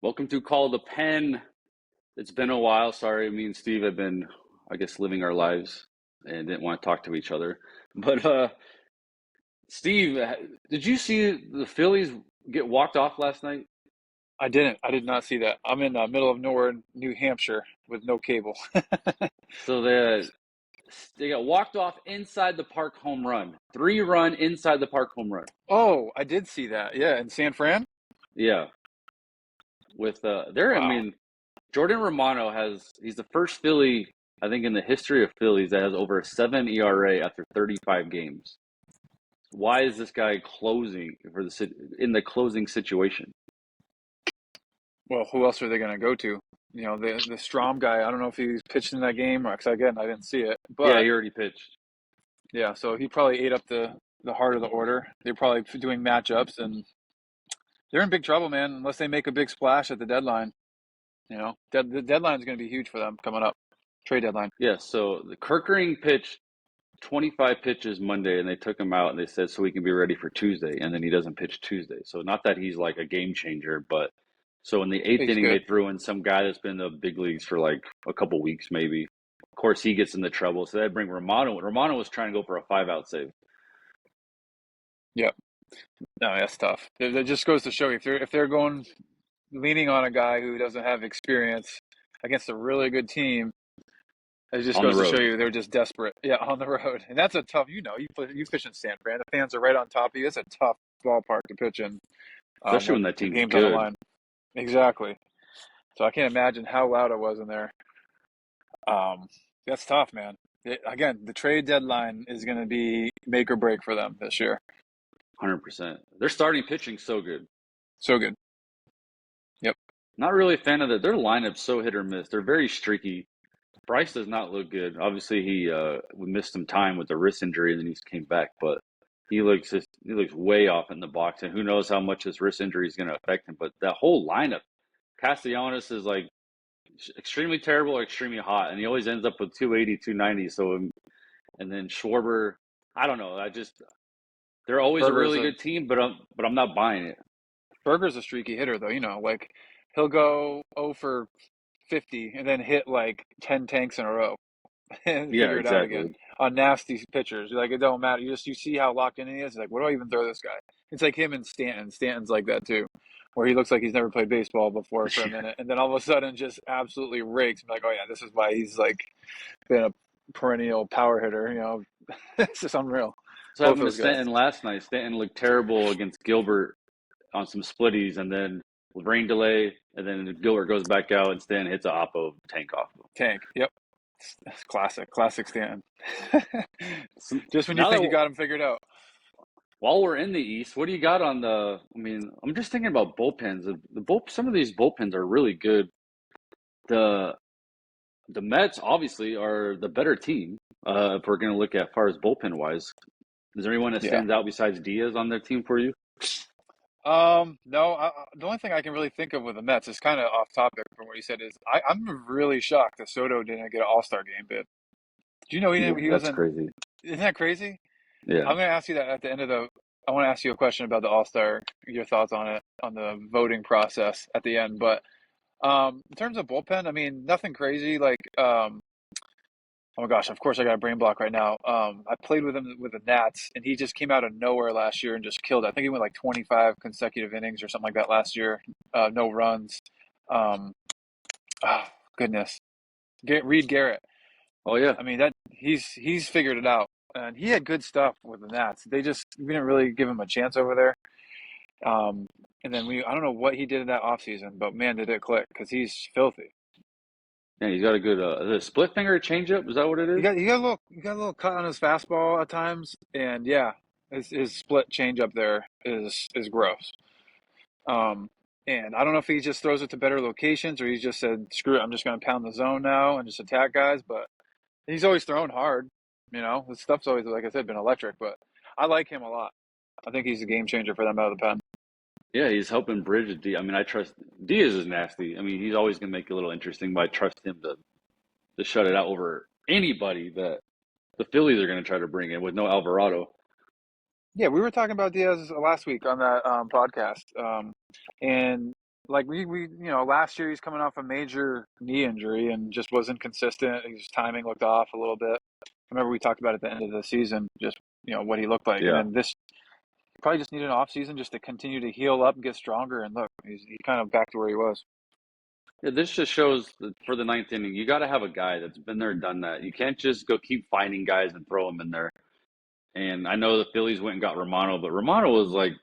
Welcome to Call the Pen. It's been a while. Sorry, me and Steve have been, I guess, living our lives and didn't want to talk to each other. But Steve, did you see the Phillies get walked off last night? I didn't. I did not see that. I'm in the middle of nowhere, New Hampshire, with no cable. So they got walked off inside the park home run. 3-run inside the park home run. Oh, I did see that. Yeah, in San Fran. Yeah, with I Wow. mean, Jordan Romano he's the first Philly, I think, in the history of Phillies that has over a 7 ERA after 35 games. Why is this guy closing in the closing situation Well, who else are they going to go to? The Strom guy. I don't know if he's pitched in that game, or because again, I didn't see it. yeah, But he already pitched. yeah, so he probably ate up the heart of the order. They're probably doing matchups, and they're in big trouble, man. Unless they make a big splash at the deadline. The deadline is going to be huge for them coming up. Trade deadline. Yeah, so the Kirkering pitched 25 pitches Monday and they took him out and they said so he can be ready for Tuesday, and then he doesn't pitch Tuesday. So not that he's like a game changer, but so in the eighth He's inning good. they threw in some guy that's been in the big leagues for like a couple weeks maybe. Of course he gets into trouble, so they bring Romano. Romano was trying to go for a 5-out save. Yep. No, that's tough. That just goes to show you if they're going leaning on a guy who doesn't have experience against a really good team. It just On the goes to show road, you they're just desperate. Yeah, on the road, and that's a tough. You fish in San Fran. The fans are right on top of you. It's a tough ballpark to pitch in especially when when that the team's game's on the good. line. Exactly. So I can't imagine how loud it was in there. Um, that's tough, man. Again, the trade deadline is going to be make or break for them this year. 100%. Their starting pitching so good. So good. Yep. Not really a fan of that. Their lineup's so hit or miss. They're very streaky. Bryce does not look good. Obviously, he missed some time with the wrist injury, and then he came back. But he looks way off in the box, and who knows how much his wrist injury is going to affect him. But that whole lineup, Castellanos is like extremely terrible or extremely hot, and he always ends up with 280, 290. So, and then Schwarber, I don't know. They're always a Burger's really a good team, but I'm not buying it. Burger's a streaky hitter though. Like he'll go 0 for 50 and then hit like 10 tanks in a row and Yeah, figure it out again exactly. on nasty pitchers. Like it don't matter. You see how locked in he is. Like, what do I even throw this guy? It's like him and Stanton. Stanton's like that too, where he looks like he's never played baseball before for a minute, and then all of a sudden just absolutely rakes. I'm like, oh yeah, this is why he's like been a perennial power hitter. It's just unreal. So Both happened to those guys. Stanton last night. Stanton looked terrible against Gilbert on some splitties, and then rain delay, and then Gilbert goes back out, and Stanton hits a oppo tank off him. Tank. Yep. That's classic Stanton. So Just when you now think you that got him figured out. while we're in the East, what do you got on the? I mean, I'm just thinking about bullpens. Some of these bullpens are really good. The the Mets obviously are the better team. If we're going to look at far as bullpen wise, is there anyone that Yeah. stands out besides Diaz on their team for you? No. The only thing I can really think of with the Mets is kind of off topic from what you said is I'm really shocked that Soto didn't get an All-Star game bid. Do you know he Yeah, didn't? He that's wasn't. crazy. Isn't that crazy? Yeah. I'm gonna ask you that at the end of the. I want to ask you a question about the All-Star. Your thoughts on it on the voting process at the end, but in terms of bullpen, I mean nothing crazy. Like oh my gosh, of course I got a brain block right now. I played with him with the Nats, and he just came out of nowhere last year and just killed it. I think he went like 25 consecutive innings or something like that last year. No runs. Um, oh, goodness, Reed Garrett. Oh yeah. I mean that he's figured it out, and he had good stuff with the Nats. We didn't really give him a chance over there. Um, and then I don't know what he did in that offseason, but man, did it click because he's filthy. Yeah, he's got a good is it a split finger changeup. Is that what it is? He got a little cut on his fastball at times, and yeah, his split change up there is gross. Um, and I don't know if he just throws it to better locations or he's just said, screw it, I'm just going to pound the zone now and just attack guys. But he's always thrown hard. His stuff's always, like I said, been electric. But I like him a lot. I think he's a game changer for them out of the pen. Yeah, he's helping bridge D. I mean, I trust Diaz is nasty. I mean, he's always gonna make it a little interesting, but I trust him to shut it out over anybody that the Phillies are gonna try to bring in with no Alvarado. Yeah, we were talking about Diaz last week on that podcast, and like last year he's coming off a major knee injury and just wasn't consistent. His timing looked off a little bit. I remember we talked about at the end of the season, just what he looked like, and Yeah. then this probably just needed an off season just to continue to heal up and get stronger. And look, he's kind of back to where he was. Yeah, this just shows that for the ninth inning, you got to have a guy that's been there and done that. You can't just go keep finding guys and throw them in there. And I know the Phillies went and got Romano, but Romano was like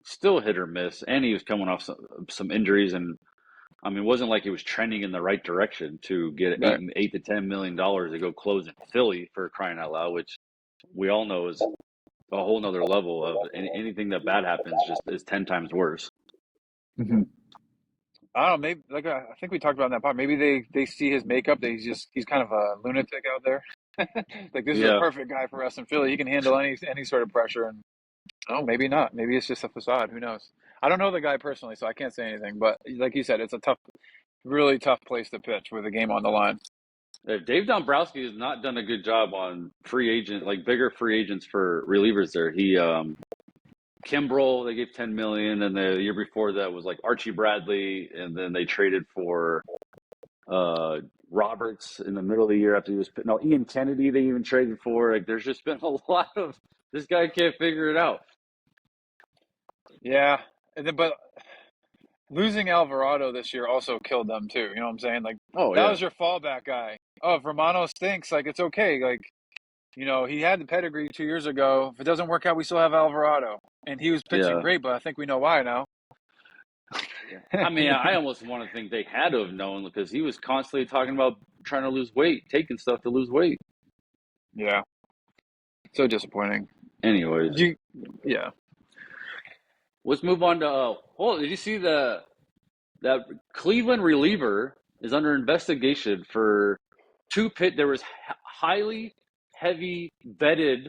still hit or miss, and he was coming off some injuries. And I mean, it wasn't like he was trending in the right direction to get Right. eight to $10 million to go close in Philly for crying out loud, which we all know is a whole nother level of anything that bad happens just is 10 times worse. Mm-hmm. I don't know. Maybe like I think we talked about in that part. Maybe they see his makeup that he's kind of a lunatic out there. Like this is a Yeah. perfect guy for us in Philly. He can handle any sort of pressure. And oh, maybe not. Maybe it's just a facade. Who knows? I don't know the guy personally, so I can't say anything. But like you said, it's a tough, really tough place to pitch with a game on the line. Dave Dombrowski has not done a good job on free agent, like bigger free agents for relievers there. He Kimbrel, they gave 10 million, and the year before that was like Archie Bradley, and then they traded for Roberts in the middle of the year after he was no Ian Kennedy. They even traded for. Like, there's just been a lot of this guy can't figure it out. Yeah, and then but losing Alvarado this year also killed them too. You know what I'm saying? Like Oh that yeah, was your fallback guy. Oh, if Romano stinks, like it's okay. Like he had the pedigree 2 years ago. If it doesn't work out, we still have Alvarado, and he was pitching yeah, great. But I think we know why now. yeah. I mean, I almost want to think they had to have known because he was constantly talking about trying to lose weight, taking stuff to lose weight. Yeah, so disappointing. Anyways, Yeah. let's move on to. Did you see that Cleveland reliever is under investigation for two pit? There was highly heavy vetted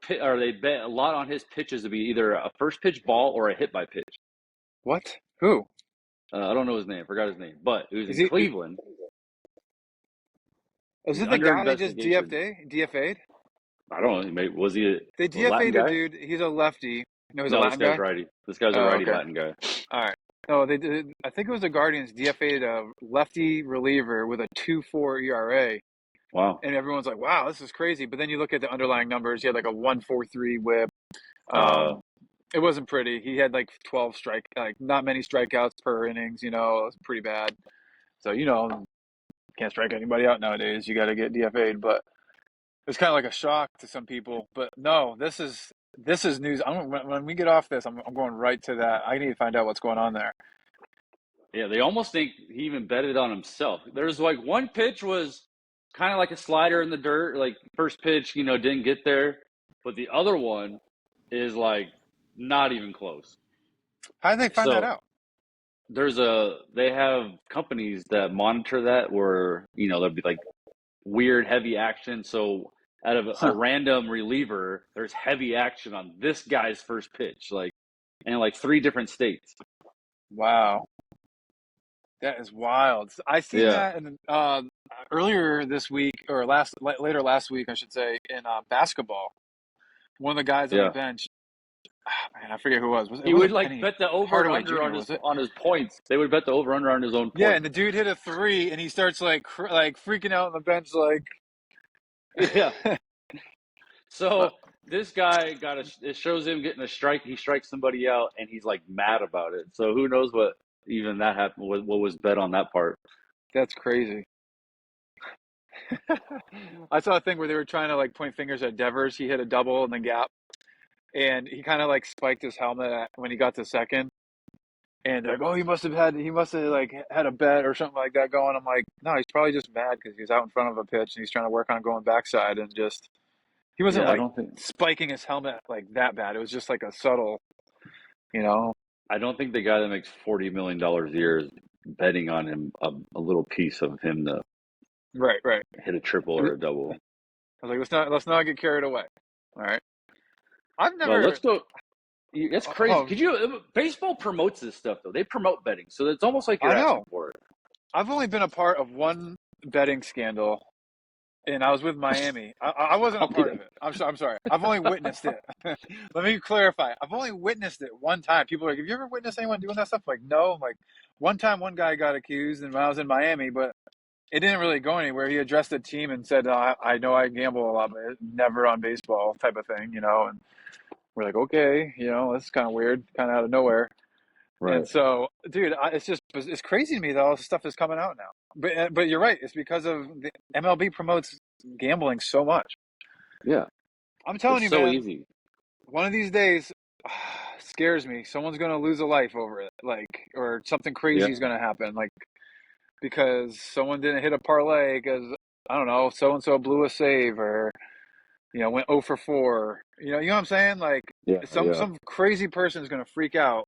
pit, or they bet a lot on his pitches to be either a first pitch ball or a hit by pitch. What? Who I don't know his name, forgot his name, but it was is in he? Cleveland. Is He's it the under guy they just investigation. DFA'd? I don't know. Maybe, was he They a Latin DFA'd a guy? dude. He's a lefty. No, he's a No, this Latin guy's guy. righty. This guy's a Oh, righty okay. Latin guy. All right. No, they did. I think it was the Guardians DFA'd a lefty reliever with a 2.4 ERA, Wow. and everyone's like, "Wow, this is crazy." But then you look at the underlying numbers. He had like a 1.43 WHIP. Uh, It wasn't pretty. He had like 12 not many strikeouts per innings. It was pretty bad. So can't strike anybody out nowadays. You got to get DFA'd. But it's kind of like a shock to some people. But no, this is news. When we get off this, I'm going right to that. I need to find out what's going on there. yeah, they almost think he even betted on himself. There's like one pitch was kind of like a slider in the dirt, like first pitch, didn't get there, but the other one is like not even close. How did they find that So out? they have companies that monitor that where, there'll be like weird heavy action. So out of a Huh. random reliever, there's heavy action on this guy's first pitch, like in like three different states. Wow. That is wild. I seen Yeah, that earlier this week or later last week, I should say, in basketball. One of the guys on the yeah. bench, man, I forget who it was. It He would wasn't like Penny bet the over Hardaway under Jr., was it? on his points. They would bet the over under on his own Yeah, points. and the dude hit a three, and he starts like freaking out on the bench, like. Yeah. But So this guy it shows him getting a strike. He strikes somebody out, and he's like mad about it. So who knows what even that happened? What was bet on that part? that's crazy. I saw a thing where they were trying to like point fingers at Devers. He hit a double in the gap, and he kind of like spiked his helmet when he got to second. And they're like, oh, he must have like had a bet or something like that going. I'm like, no, he's probably just mad because he's out in front of a pitch and he's trying to work on going backside and just he wasn't Yeah, like spiking his helmet like that bad. It was just like a subtle, you know. I don't think the guy that makes $40 million a year is betting on him a little piece of him to Right, right. hit a triple I or a double. was like, let's not get carried away. All right. I've Well, never. let's go. It's crazy. Oh, Could you? Baseball promotes this stuff though. They promote betting, so it's almost like you're I asking know. for it. I've only been a part of one betting scandal, and I was with Miami. I wasn't a I'll be part there. of it. I'm sorry. I've only witnessed it. Let me clarify. I've only witnessed it one time. People are like, "Have you ever witnessed anyone doing that stuff?" I'm like, no. I'm like, one time, one guy got accused, and when I was in Miami, but it didn't really go anywhere. He addressed the team and said, I know I gamble a lot, but never on baseball," type of thing, And we're like, okay, that's kind of weird, kind of out of nowhere. And Right. so, dude, it's crazy to me that all this stuff is coming out now. But you're right. It's because of the MLB promotes gambling so much. Yeah. I'm telling It's you, so man. easy. One of these days, scares me. Someone's gonna lose a life over it, like, or something Yeah. crazy is gonna happen, like because someone didn't hit a parlay because I don't know, so and so blew a save or went 0 for 4. You know what I'm saying? Like Yeah. Yeah. some crazy person is gonna freak out,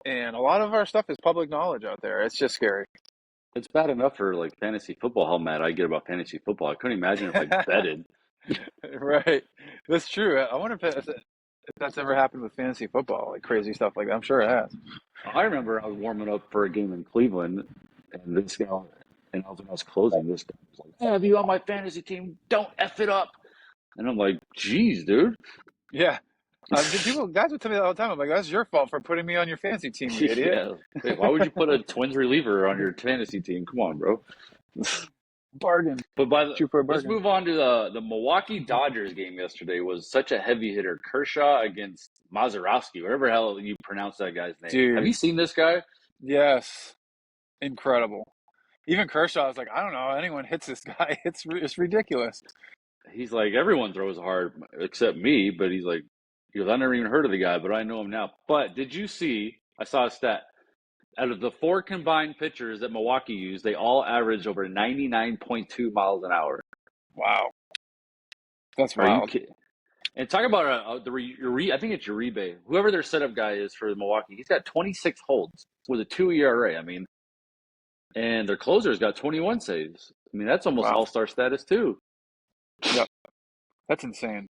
and a lot of our stuff is public knowledge out there. It's just scary. It's bad enough for like fantasy football, how mad I get about fantasy football. I couldn't imagine if I betted. Right, that's true. I wonder if that's ever happened with fantasy football, like crazy stuff like that. I'm sure it has. I remember I was warming up for a game in Cleveland, and this guy, and when I was closing, this guy was like, "I have you on my fantasy team. Don't F it up." And I'm like, "Geez, dude." Yeah. Guys would tell me that all the time. I'm like, that's your fault for putting me on your fantasy team, you idiot. Yeah. Wait, why would you put a Twins reliever on your fantasy team? Come on, bro. Bargain. But Shoot for a let's bargain. move on to the Milwaukee Dodgers game yesterday. Was such a heavy hitter. Kershaw against Mazeroski, whatever the hell you pronounce that guy's name. Have you Dude, seen this guy? yes. Incredible. Even Kershaw was like, I don't know, anyone hits this guy. It's ridiculous. He's like, everyone throws hard except me, but he goes, I never even heard of the guy, but I know him now. But did you see? I saw a stat. Out of the four combined pitchers that Milwaukee used, they all averaged over 99.2 miles an hour. Wow. That's Are you wild. kidding? And talk about I think it's Uribe, whoever their setup guy is for Milwaukee. He's got 26 holds with a 2 ERA. I mean, and their closer's got 21 saves. I mean, that's almost Wow. all-star status too. Yep. That's insane.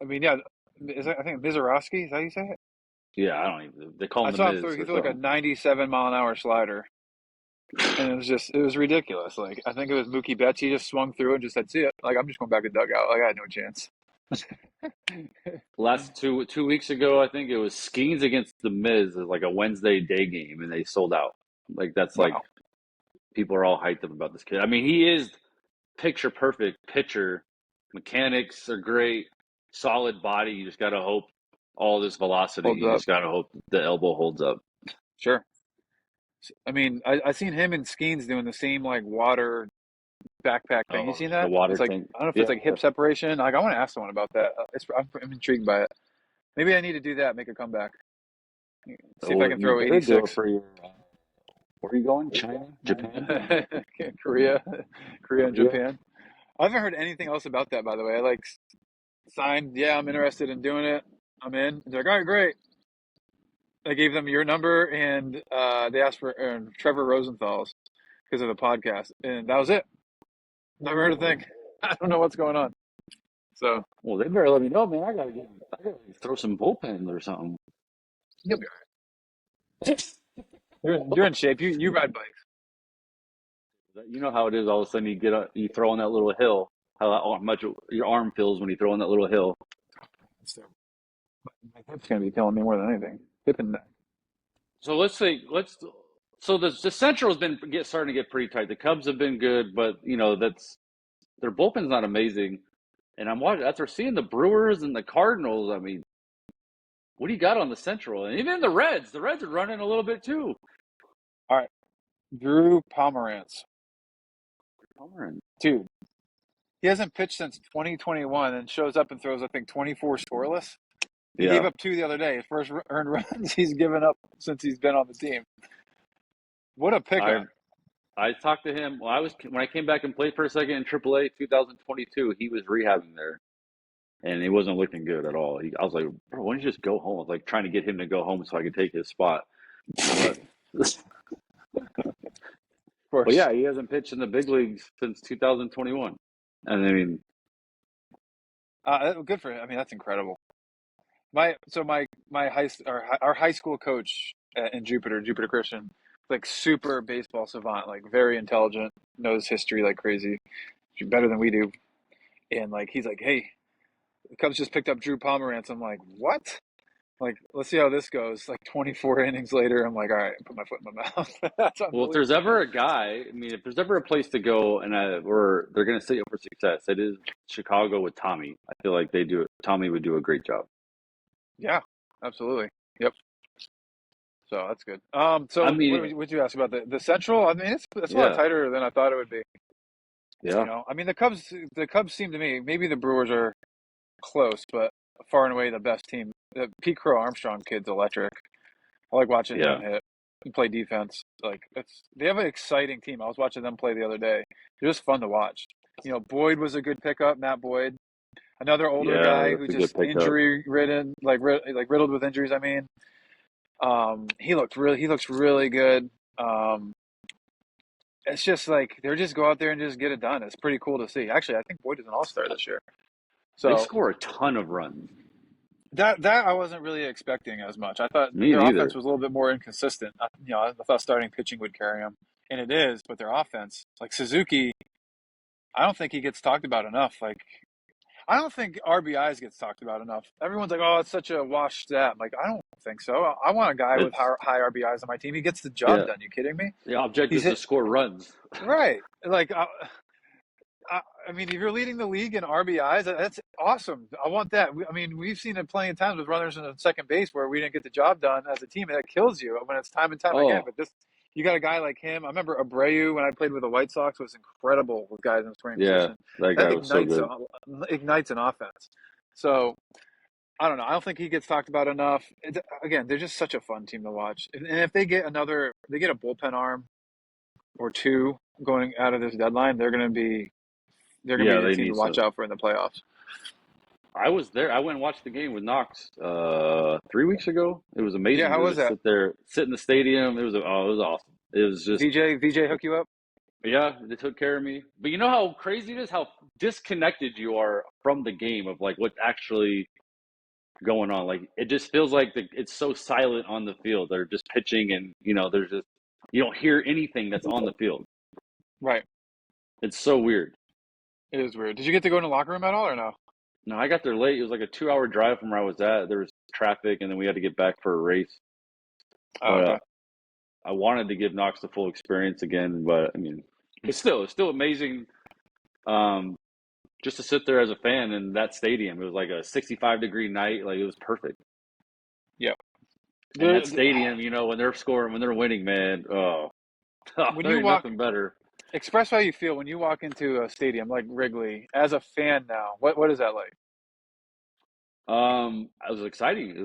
I mean, yeah, I think Mizorowski, is that how you say it? Yeah, I don't even. They call I him the saw him Miz he or threw like a something. 97 mile an hour slider. And it was ridiculous. Like, I think it was Mookie Betts. He just swung through and just said, see it. Like, I'm just going back to dugout. Like, I had no chance. Last 2 weeks ago, I think it was Skeens against the Miz is like a Wednesday day game, and they sold out. Like that's like Wow. people are all hyped up about this kid. I mean, he is picture perfect pitcher. Mechanics are great, solid body. You just gotta hope all this velocity. Holds You up. just gotta hope the elbow holds up. Sure. I mean, I seen him and Skeens doing the same like water backpack thing. You Oh, seen the that? water It's like tank. I don't know if it's Yeah, like hip separation. Like I want to ask someone about that. I'm intrigued by it. Maybe I need to do that. Make a comeback. See if I well, can you throw better do it 86. for your. Where are you going? China, Japan, Korea, Korea and Korea? Japan. I haven't heard anything else about that. By the way, I like signed. Yeah, I'm interested in doing it. I'm in. They're like, all right, great. I gave them your number and they asked for Trevor Rosenthal's because of the podcast, and that was it. Never heard a thing. I don't know what's going on. So Well, they better let me know, man. I gotta throw some bullpens or something. you'll be all right. You're in shape. You ride bikes. You know how it is. All of a sudden, you throw on that little hill. How much your arm feels when you throw on that little hill. So my hip's gonna be killing me more than anything. Hip and neck. So let's say let's. So the Central has been starting to get pretty tight. The Cubs have been good, but that's their bullpen's not amazing. And I'm watching after seeing the Brewers and the Cardinals. I mean, what do you got on the Central? And even the Reds. The Reds are running a little bit too. All right, Drew Pomerantz, Darn. dude. He hasn't pitched since 2021 and shows up and throws I think 24 scoreless. He gave Yeah, up 2 the other day. His first earned runs he's given up since he's been on the team. What a I pickup! I talked to him. Well, when I came back and played for a second in AAA 2022. He was rehabbing there, and it wasn't looking good at all. I was like, bro, why don't you just go home? I was like trying to get him to go home so I could take his spot. But Of but course. yeah, he hasn't pitched in the big leagues since 2021. And I mean, Good for him. I mean, that's incredible. My our high school coach in Jupiter Christian, like super baseball savant, like very intelligent, knows history like crazy. better than we do. And like he's like, hey, the Cubs just picked up Drew Pomerantz. I'm like, what? Like, let's see how this goes. Like 24 innings later, I'm like, all right, put my foot in my mouth. That's Well, if there's unbelievable. ever a guy, I mean, if there's ever a place to go and where they're going to set you up for success, it is Chicago with Tommy. I feel like they do it. Tommy would do a great job. Yeah, absolutely. Yep. So that's good. I So mean, what you ask about the Central? I mean, it's a lot yeah, tighter than I thought it would be. You yeah, know, I mean, the Cubs seem to me, maybe the Brewers are close, but far and away the best team. The Pete Crow Armstrong kid's electric. I like watching him yeah, hit and play defense. Like they have an exciting team. I was watching them play the other day. They're just fun to watch. You know, Boyd was a good pickup. Matt Boyd, another older yeah. guy who That's a good just pickup. injury ridden, like riddled with injuries. I mean, he looks really good. Um, it's just like they're just go out there and just get it done. It's pretty cool to see. Actually, I think Boyd is an all star this year. They So score a ton of runs. that I wasn't really expecting as much. I thought Me their offense neither. was a little bit more inconsistent. I thought starting pitching would carry them, and it is. But their offense, like Suzuki, I don't think he gets talked about enough. Like I don't think RBIs gets talked about enough. Everyone's like, "Oh, it's such a wash stat." I'm like, I don't think so. I want a guy with It's high RBIs on my team. He gets the job yeah. done. You kidding me? The object He's is to hit score runs. right. Like I mean, if you're leading the league in RBIs, that's awesome. I want that. I mean, we've seen it plenty of times with runners in second base where we didn't get the job done as a team, and that kills you when it's time and time again. Oh, But this, you got a guy like him. I remember Abreu when I played with the White Sox was incredible with guys in the scoring yeah, position. that That guy was so good. ignites an offense. So I don't know. I don't think he gets talked about enough. Again, they're just such a fun team to watch. And if they get a bullpen arm or two going out of this deadline, they're going to Yeah, be the they team to need watch some. out for in the playoffs. I was there. I went and watched the game with Knox 3 weeks ago. It was Yeah, amazing how to was just that? sit in the stadium. It was awesome. It was just VJ hook you up? yeah, they took care of me. But you know how crazy it is, how disconnected you are from the game of like what's actually going on. Like it just feels like it's so silent on the field. They're just pitching, and there's just you don't hear anything that's on the field. Right. It's so weird. It is weird. Did you get to go in the locker room at all or no? No, I got there late. It was like a 2 hour drive from where I was at. There was traffic, and then we had to get back for a race. Oh, But okay. I wanted to give Knox the full experience again. But I mean, it's still amazing. Um, just to sit there as a fan in that stadium. It was like a 65-degree night. Like it was perfect. Yeah. And that The, stadium, when they're scoring, when they're winning, man, when there you ain't walk, nothing better. express how you feel when you walk into a stadium like Wrigley as a fan now. What is that like? I was exciting. It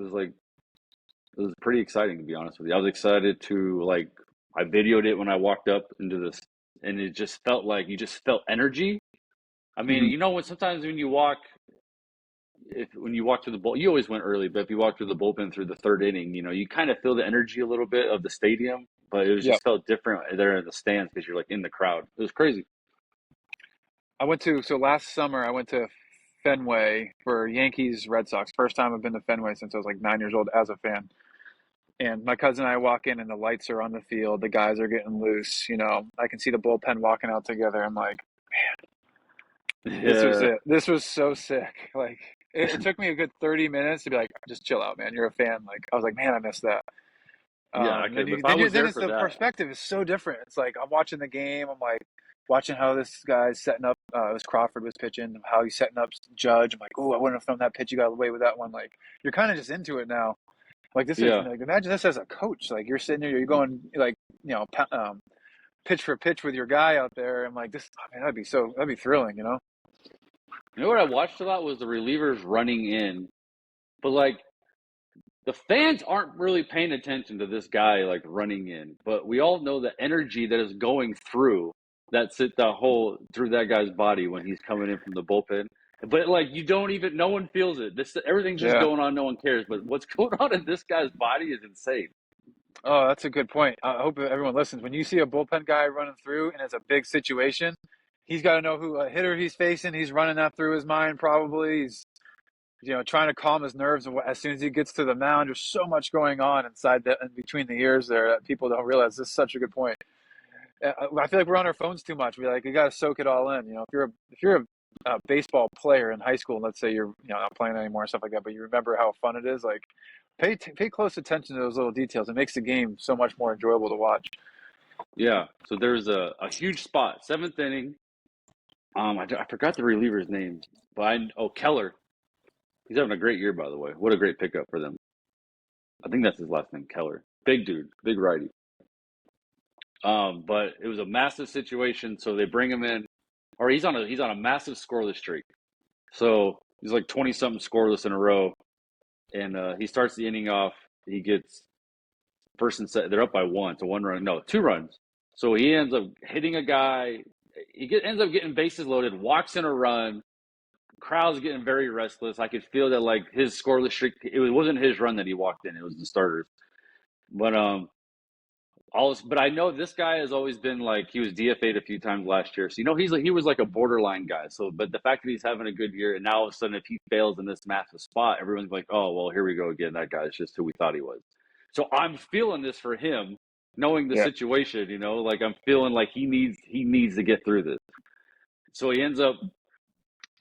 was pretty exciting to be honest with you. I was excited to like I videoed it when I walked up into this, and it just felt like you just felt energy. I mean, Hmm. when sometimes when you walk through the bull, you always went early, but if you walk through the bullpen through the third inning, you kind of feel the energy a little bit of the stadium, but it was Yep. just felt different there in the stands because you're like in the crowd. It was crazy. So last summer I went to Fenway for Yankees Red Sox. First time I've been to Fenway since I was like 9 years old as a fan. And my cousin and I walk in and the lights are on the field. The guys are getting loose. You know, I can see the bullpen walking out together. I'm like, this was Yeah, it. This was so sick. Like it took me a good 30 minutes to be like, just chill out, man. You're a fan. Like I was like, man, I missed that. yeah. I Then could you if I then you was then there it's for the that. perspective is so different. It's like I'm watching the game. I'm like watching how this guy's setting up. It was Crawford was pitching. How he's setting up Judge. I'm like, oh, I wouldn't have thrown that pitch. You got away with that one. Like you're kind of just into it now. Like this is Yeah, like imagine this as a coach. Like you're sitting there, you're going like pitch for pitch with your guy out there. I'm like this. I mean, that'd be thrilling. You know. what I watched a lot was the relievers running in, but like the fans aren't really paying attention to this guy like running in, but we all know the energy that is going through the whole through that guy's body when he's coming in from the bullpen. But like you don't even no one feels it. This everything's just Yeah. going on, no one cares. But what's going on in this guy's body is insane. Oh, that's a good point. I hope everyone listens. When you see a bullpen guy running through and it's a big situation, he's got to know who a hitter he's facing. He's running that through his mind probably. He's trying to calm his nerves as soon as he gets to the mound. There's so much going on inside in between the ears there that people don't realize. This is such a good point. I feel like we're on our phones too much. We got to soak it all in. If you're a baseball player in high school, and let's say you're not playing anymore and stuff like that, but you remember how fun it is. Like, pay close attention to those little details. It makes the game so much more enjoyable to watch. Yeah. So there's a huge spot, seventh inning. I forgot the reliever's name, but Keller. He's having a great year, by the way. What a great pickup for them. I think that's his last name, Keller. Big dude, big righty. But it was a massive situation, so they bring him in, or he's on a massive scoreless streak. So he's like 20 something scoreless in a row, and he starts the inning off. He gets first and second. They're up by one. It's a 1 run, no, 2 runs. So he ends up hitting a guy. Ends up getting bases loaded, walks in a run. Crowd's getting very restless. I could feel that like his scoreless streak. Wasn't his run that he walked in. It was the starters. But but I know this guy has always been like he was DFA'd a few times last year, so he was like a borderline guy. So, but the fact that he's having a good year, and now all of a sudden if he fails in this massive spot, everyone's like, oh well, here we go again. That guy's just who we thought he was. So I'm feeling this for him, knowing the Yeah, situation. Like I'm feeling like he needs to get through this. So he ends up.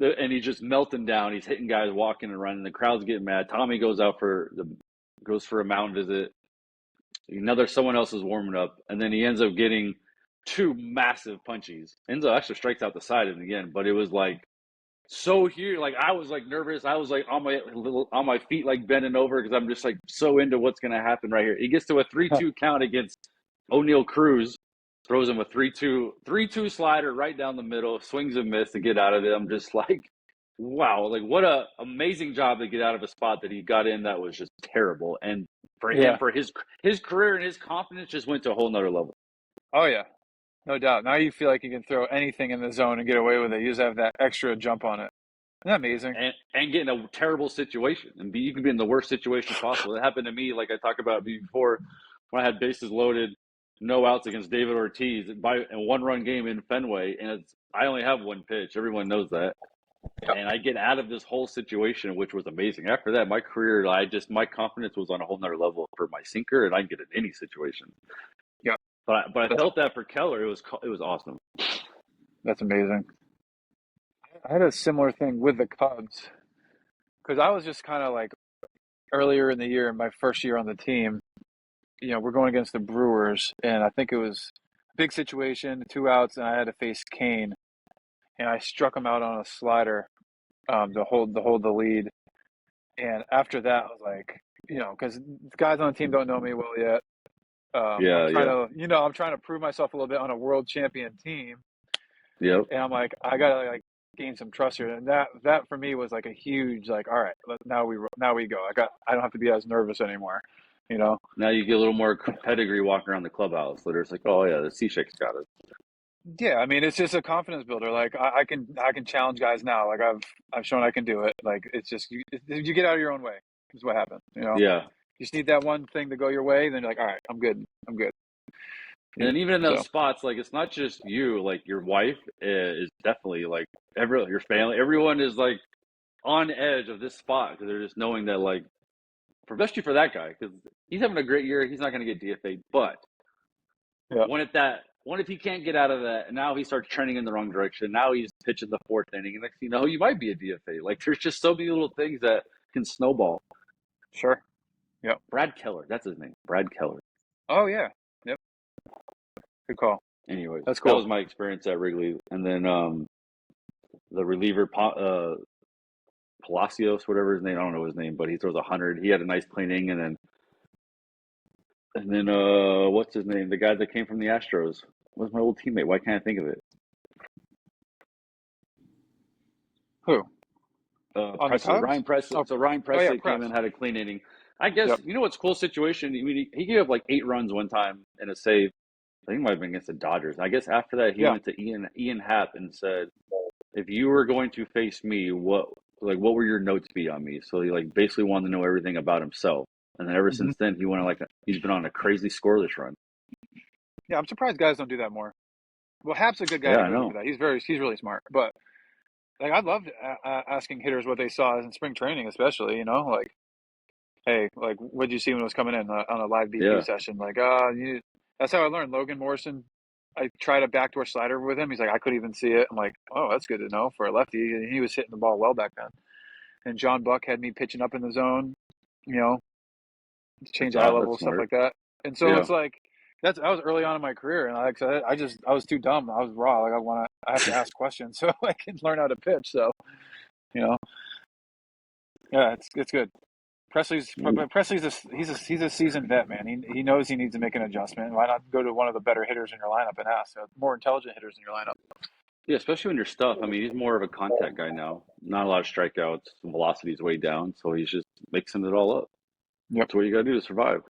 And he's just melting down. He's hitting guys, walking and running. The crowd's getting mad. Tommy goes for a mound visit. Someone else is warming up, and then he ends up getting 2 massive punchies. Enzo actually strikes out the side of it again, but it was like so huge. Like I was like nervous. I was like on my feet, like bending over because I'm just like so into what's going to happen right here. He gets to a 3-2 count against O'Neal Cruz, throws him a 3-2 slider right down the middle, swings and miss to get out of it. I'm just like, wow, like what a amazing job to get out of a spot that he got in that was just terrible. And for him, yeah. for his career and his confidence just went to a whole nother level. Oh yeah, no doubt. Now you feel like you can throw anything in the zone and get away with it. You just have that extra jump on it. Isn't that amazing? And get in a terrible situation you can be in the worst situation possible. It happened to me, like I talked about before, when I had bases loaded, no outs against David Ortiz in 1 run game in Fenway, and I only have one pitch. Everyone knows that. Yep. And I get out of this whole situation, which was amazing. After that, my career, my confidence was on a whole nother level for my sinker, and I can get in any situation. Yep. But I That's felt that for Keller, it was awesome. that's amazing. I had a similar thing with the Cubs because I was just kind of like earlier in the year, my first year on the team. We're going against the Brewers, and I think it was a big situation, 2 outs, and I had to face Kane, and I struck him out on a slider to hold the lead. And after that, I was like, because the guys on the team don't know me well yet. I'm Yeah, trying yeah, to, I'm trying to prove myself a little bit on a world champion team, yep. and I'm like, I gotta like gain some trust here. And that for me was like a huge like, all right, now we go. I don't have to be as nervous anymore, you know. Now you get a little more pedigree walking around the clubhouse. That it's like, oh yeah, the Sea-Shake's got it. Yeah, I mean, it's just a confidence builder. Like I can challenge guys now. Like I've shown I can do it. Like it's just you get out of your own way. Is what happens. Yeah. You just need that one thing to go your way. Then you're like, all right, I'm good. I'm good. And even in those So spots, like it's not just you. Like your wife is definitely like your family. Everyone is like on edge of this spot because they're just knowing that like, especially for that guy because he's having a great year. He's not going to get DFA, but yeah, what if he can't get out of that? And now he starts trending in the wrong direction. Now he's pitching the 4th inning, and next thing you know, you might be a DFA. Like there's just so many little things that can snowball. sure. Yep. Brad Keller, that's his name. Brad Keller. Oh yeah. Yep. Good call. Anyways, That's that cool. was my experience at Wrigley, and then the reliever Palacios, whatever his name, I don't know his name, but he throws 100. He had a nice clean inning, and then what's his name? The guy that came from the Astros was my old teammate. Why can't I think of it? Who on the Presley, Cubs? Ryan Presley. Oh, So Ryan oh yeah, Presley came press. in, had a clean inning. I guess Yep. you know what's cool situation. I mean, he gave up like 8 runs one time in a save. I think it might have been against the Dodgers. I guess after that he Yeah. went to Ian Happ and said, "If you were going to face me, what were your notes be on me?" So he like basically wanted to know everything about himself. And then ever hmm since then, he's been on a crazy scoreless run. Yeah. I'm surprised guys don't do that more. Well, Hap's a good guy Yeah, to I go do know. that. He's really smart. But like, I'd love asking hitters what they saw in spring training, especially. Like, hey, like, what did you see when it was coming in on a live BP Yeah, session? Like, that's how I learned. Logan Morrison I tried a backdoor slider with him. He's like, I couldn't even see it. I'm like, oh, that's good to know for a lefty. And he was hitting the ball well back then. And John Buck had me pitching up in the zone, you know, to change eye level, That's stuff smart. like that. And so Yeah. it's like I was early on in my career, and like I said, I was too dumb. I was raw. Like I have to ask questions so I can learn how to pitch. So you know, yeah, it's good. Presley's he's a seasoned vet, man. He knows he needs to make an adjustment. Why not go to one of the better hitters in your lineup and ask more intelligent hitters in your lineup? Yeah, especially when you're stuff. I mean, he's more of a contact guy now. Not a lot of strikeouts. The velocity's way down, so he's just mixing it all up. Yep, That's what you got to do to survive.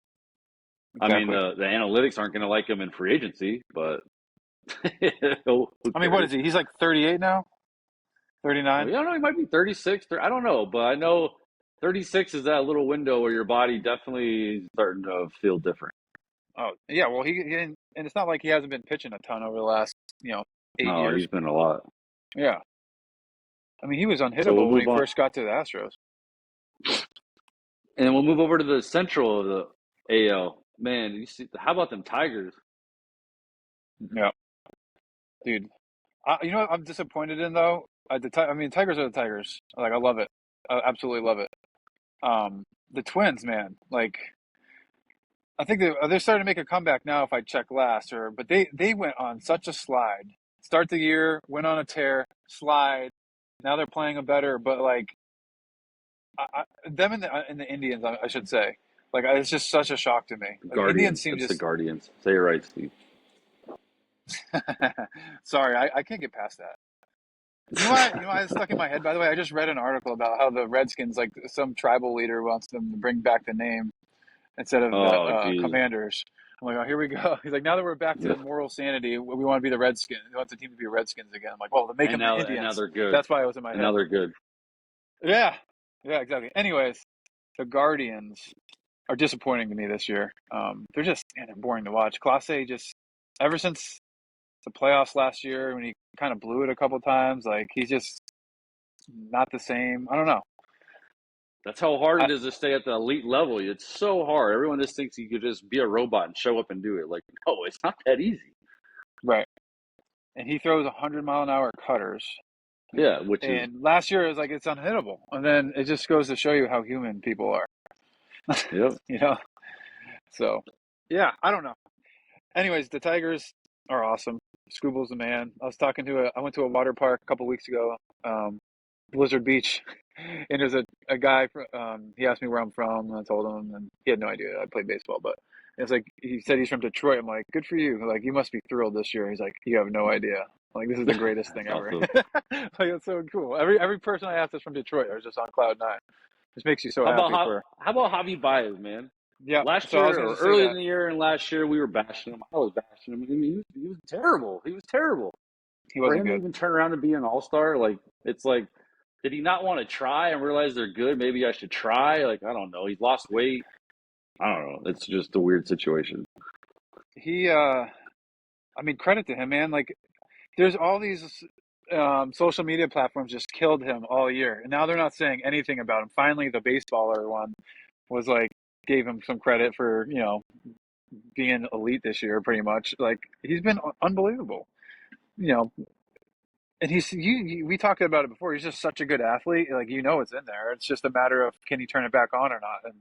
I mean, exactly. the analytics aren't going to like him in free agency, but who I mean, what is cares? he? He's like 38 now, Oh, 39. yeah, no, he might be 36. I don't know, but I know 36 is that little window where your body definitely is starting to feel different. Oh, yeah. Well, and it's not like he hasn't been pitching a ton over the last, 8 years. He's been a lot. Yeah. I mean, he was So we'll unhittable when he move on, first got to the Astros. and we'll move over to the central of the AL. Man, you see, how about them Tigers? Yeah, dude. You know what I'm disappointed in though? I mean, Tigers are the Tigers. Like, I love it. I absolutely love it. The Twins, man. Like, I think they're starting to make a comeback now. If I check last, but they went on such a slide. Start the year, went on a tear, slide. Now they're playing a better, but like them and the Indians, I should say. Like, it's just such a shock to me. Like, Indians Guardians. seem It's the just. Guardians. Say it right, Steve. Sorry, I can't get past that. You know why it's stuck in my head, by the way? I just read an article about how the Redskins, like some tribal leader wants them to bring back the name instead of the Oh, geez. Commanders. I'm like, oh, here we go. He's like, now that we're back Yeah. to moral sanity, we want to be the Redskins. We want the team to be Redskins again. I'm like, well, to make And them the now Indians. they're good. That's why it was in my And now head. they're good. Yeah, yeah, exactly. Anyways, the Guardians are disappointing to me this year. They're just they're boring to watch. Clase just ever since the playoffs last year when he kind of blew it a couple times, like he's just not the same. I don't know. That's how hard I, it is to stay at the elite level. It's so hard. Everyone just thinks you could just be a robot and show up and do it. Like, no, it's not that easy. right. And he throws 100-mile-an-hour cutters. Yeah, which is, And last year it was like it's unhittable. And then it just goes to show you how human people are. yep. you know. So yeah, I don't know. Anyways, the Tigers are awesome. Scooble's the man. I went to a water park a couple weeks ago, Blizzard Beach, and there's a guy. He asked me where I'm from, and I told him, and he had no idea I played baseball. But it's like he said he's from Detroit. I'm like, good for you. Like you must be thrilled this year. He's like, you have no idea. Like this is the greatest thing That's ever. awesome. Like it's so cool. Every person I asked is from Detroit. I was just on cloud nine. This makes you so happy for. How about Javi Baez, man? Yeah. Last So I was year going or to say early in that the year and last year we were bashing him. I was bashing him. I mean, he was terrible. He was terrible. he For wasn't him to good. even turn around and be an all-star, like it's like, did he not want to try and realize they're good? Maybe I should try. Like I don't know. He's lost weight. I don't know. It's just a weird situation. He. I mean, credit to him, man. Like there's all these social media platforms just killed him all year, and now they're not saying anything about him. Finally, the baseballer one was like gave him some credit for being elite this year, pretty much. Like he's been unbelievable, you know. And we talked about it before. He's just such a good athlete. Like it's in there. It's just a matter of can he turn it back on or not. And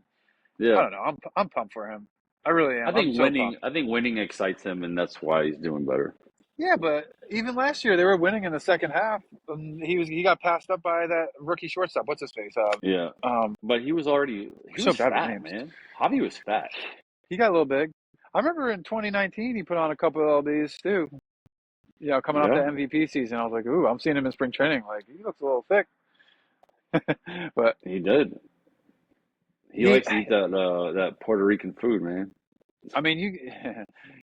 I Yeah. don't know. I'm pumped for him. I really I am. I'm think so winning. pumped. I think winning excites him, and that's why he's doing better. Yeah, but even last year they were winning in the second half. And he got passed up by that rookie shortstop. What's his face? Yeah, but he So was bad with fat, names. man. Javi was fat. He got a little big. I remember in 2019 he put on a couple of lbs too. Coming off the Yeah, MVP season, I was like, "Ooh, I'm seeing him in spring training. Like he looks a little thick." But he did. He he, likes to eat that Puerto Rican food, man. I mean,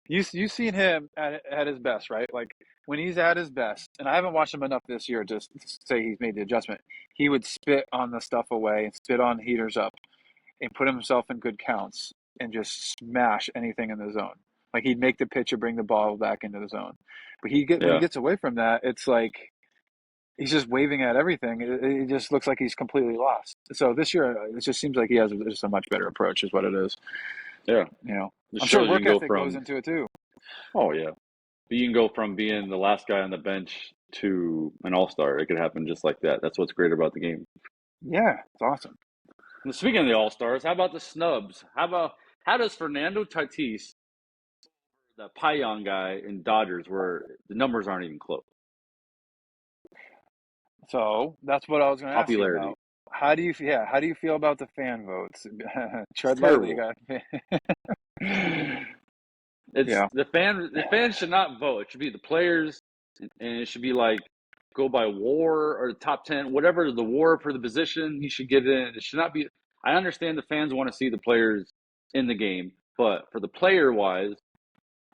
you seen him at his best, right? Like when he's at his best, and I haven't watched him enough this year to say he's made the adjustment. He would spit on the stuff away and spit on heaters up and put himself in good counts and just smash anything in the zone. Like he'd make the pitch or bring the ball back into the zone. But when he Yeah, gets away from that, it's like he's just waving at everything. It just looks like he's completely lost. So this year, it just seems like he has just a much better approach, is what it is. yeah. You know, It I'm sure shows you can work go ethic goes from. into it too. Oh yeah, But you can go from being the last guy on the bench to an all-star. It could happen just like that. That's what's great about the game. Yeah, it's awesome. And speaking of the all-stars, how about the snubs? How does Fernando Tatis, the Payan guy in Dodgers, where the numbers aren't even close? So that's what I was going to ask you Popularity. about. How do you feel about the fan votes? It's Tread lightly, you terrible. got. It's Yeah, the fans should not vote. It should be the players, and it should be like go by WAR or the top 10, whatever the WAR for the position. He should get in. It should not be. I understand the fans want to see the players in the game, but for the player wise,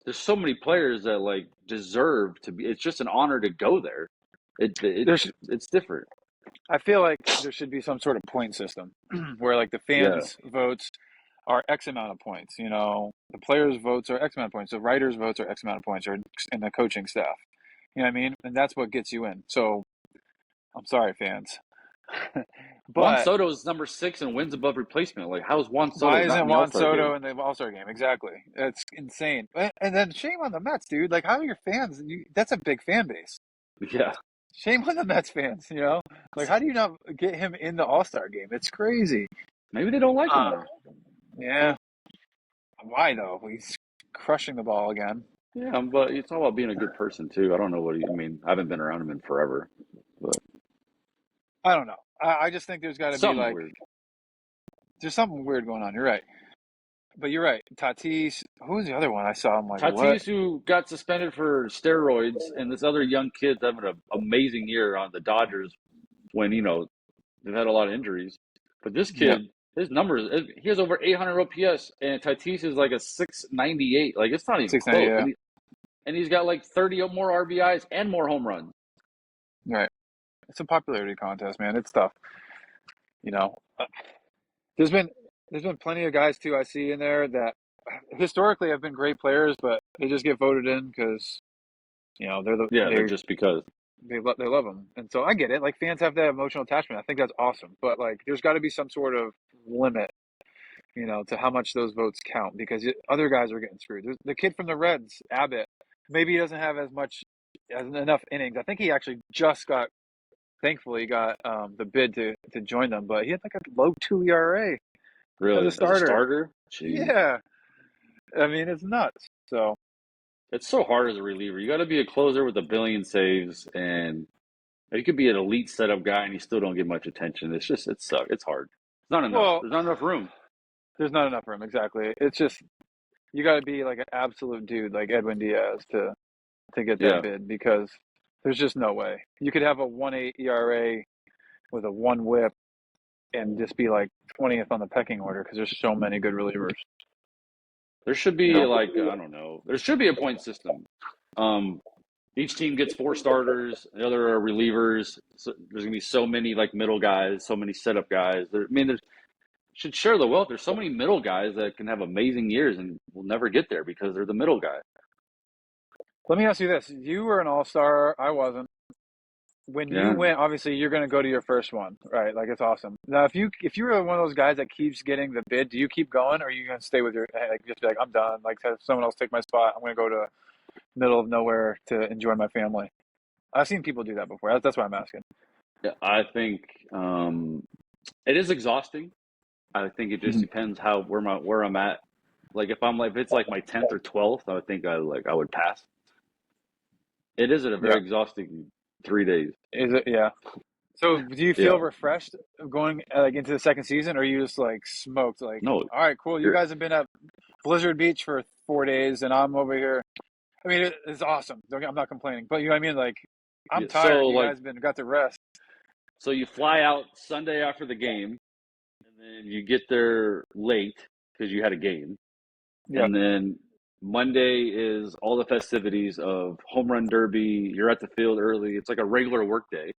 there's so many players that like deserve to be. It's just an honor to go there. there's. It's different. I feel like there should be some sort of point system where like the Yeah, fans' votes are X amount of points. You know, the players' votes are X amount of points. The writers' votes are X amount of points, or in the coaching staff. You know what I mean? And that's what gets you in. So I'm sorry, fans, Juan but Soto is number 6 and wins above replacement. Like, how is Juan why Soto not in isn't the All Juan Star Soto game? in the All Star game? Exactly. It's insane. And then shame on the Mets, dude. Like, how are your fans? That's a big fan base. Yeah, Shame on the Mets fans. You know, like, how do you not get him in the All Star game? It's crazy. maybe they don't like him Uh, there. yeah. Why though? He's crushing the ball again. Yeah, but it's all about being a good person too. I don't know what he. I mean, I haven't been around him in forever, but I don't know. I just think there's got to be something like weird. there's something weird going on. You're right, but you're right. Tatis. Who was the other one I saw? I'm like, what? Tatis, who got suspended for steroids, and this other young kid's having an amazing year on the Dodgers when they've had a lot of injuries. But this Yep. kid, his numbers, he has over 800 OPS, and Tatis is like a 698. Like it's not even 690. close, Yeah. and he's got like 30 more RBIs and more home runs. Right. It's a popularity contest, man. It's tough. You know, there's been there's been plenty of guys too I see in there that historically have been great players, but they just get voted in because they're the Yeah, they're just because. they love them, and so I get it. Like fans have that emotional attachment. I think that's awesome, but like there's got to be some sort of limit, to how much those votes count because other guys are getting screwed. There's the kid from the Reds, Abbott. Maybe he doesn't have as enough innings. I think he actually just thankfully got the bid to join them, but he had like a low 2 ERA as a Really, as a starter. starter, jeez. Yeah, I mean it's nuts. So It's so hard as a reliever. You got to be a closer with a billion saves, and you could be an elite setup guy, and you still don't get much attention. It sucks. It's hard. It's not enough. well, There's not enough room. there's not enough room exactly. It's just you got to be like an absolute dude like Edwin Diaz to get that Yeah, bid because there's just no way you could have a 1.8 ERA with a one WHIP and just be like 20th on the pecking order because there's so many good relievers. there should You be know? like I don't know. There should be a point system. Um, each team gets 4 starters. The other are relievers. So there's gonna be so many like middle guys, so many setup guys. There's should share the wealth. There's so many middle guys that can have amazing years and will never get there because they're the middle guy. Let me ask you this: you were an all-star. I wasn't. When you Yeah. went, obviously you're going to go to your first one, right? Like it's awesome. Now, if you were one of those guys that keeps getting the bid, do you keep going, or are you going to stay with your like just be like I'm done? Like have someone else take my spot. I'm going to go to middle of nowhere to enjoy my family. I've seen people do that before. That's why I'm asking. Yeah, I think it is exhausting. I think it just Mhm. depends where I'm at. Like if it's like my 10th or 12th, I would think I would pass. It is a very Yeah. exhausting 3 days. Is it? Yeah. So do you feel Yeah. refreshed going like into the second season, or are you just like smoked? Like, No, all right, cool. You you're guys have been at Blizzard Beach for 4 days, and I'm over here. I mean, it's awesome. I'm not complaining, but you know what I mean. Like, I'm yeah, tired. You guys got to rest. so you fly out Sunday after the game, and then you get there late because you had a game, Yeah, and then Monday is all the festivities of home run derby. You're at the field early. It's like a regular work day.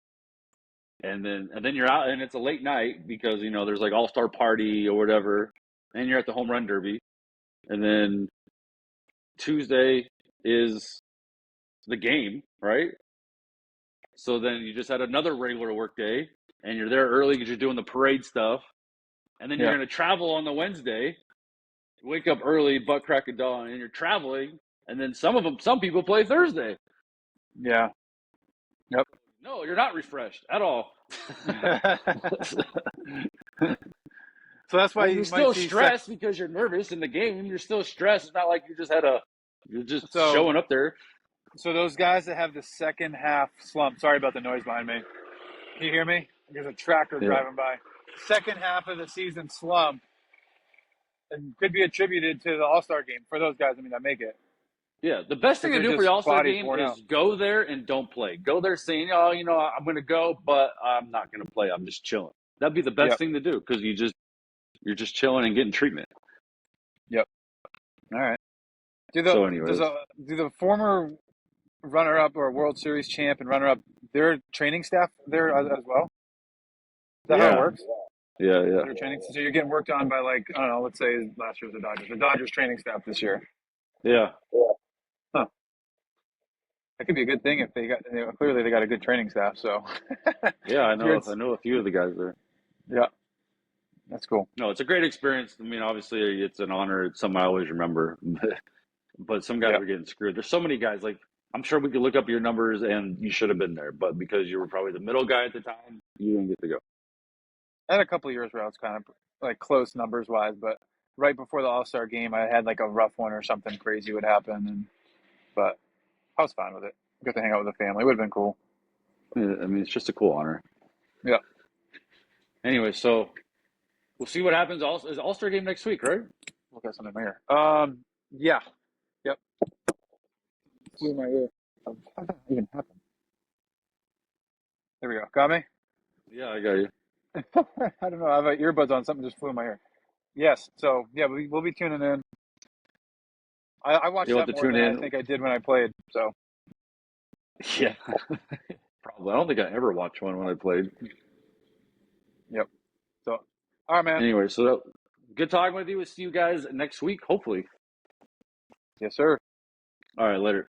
And then you're out and it's a late night because there's like all-star party or whatever, and you're at the home run derby, and then Tuesday is the game, right? So then you just had another regular work day, and you're there early because you're doing the parade stuff, and then you're yeah, going to travel on the Wednesday, wake up early, butt crack of dawn, and you're traveling, and then some people play Thursday. Yeah. Yep. No, you're not refreshed at all. So that's why Well, you you're might still see stressed because you're nervous in the game. You're still stressed. It's not like you're just so showing up there. so those guys that have the second half slump. Sorry about the noise behind me. Can you hear me? There's a tractor Yeah. driving by. Second half of the season slump and could be attributed to the All-Star game for those guys. I mean, that make it Yeah, the best thing because to they're do for the just All Star bodies game worn out. is go there and don't play. Go there saying, "Oh, I'm going to go, but I'm not going to play. I'm just chilling." That'd be the best Yep. thing to do because you're just chilling and getting treatment. Yep. All right. Do the So, does anyways, a do the former runner-up or World Series champ and runner-up their training staff there as well? Is that how it yeah, works? yeah. Their training, so you're getting worked on by like I don't know. Let's say last year was the Dodgers. The Dodgers training staff this year. Yeah, Huh. That could be a good thing if they got clearly they got a good training staff. So yeah. I if you're know. I know a few of the guys there. yeah, that's cool. No, it's a great experience. I mean, obviously, it's an honor. It's something I always remember. But some guys Yeah, are getting screwed. There's so many guys. Like I'm sure we could look up your numbers, and you should have been there, but because you were probably the middle guy at the time, you didn't get to go. I had a couple of years where I was kind of like close numbers wise, but right before the All Star game, I had like a rough one or something crazy would happen, and but I was fine with it. Get to hang out with the family. It would have been cool. I mean, it's just a cool honor. Yeah, Anyway, so we'll see what happens. Is All Star game next week, right? look at something here. Yeah, yep. Flew in my ear. How did that even happen? There we go. Got me. Yeah, I got you. I don't know. I have earbuds on. Something just flew in my ear. Yes. So yeah, we'll be tuning in. I watched You'll have that to more tune than I in. think I did when I played. So Yeah, probably. I don't think I ever watched one when I played. yep. So all right, man. Anyway, good talking with you. We'll see you guys next week, hopefully. Yes, sir. All right, later.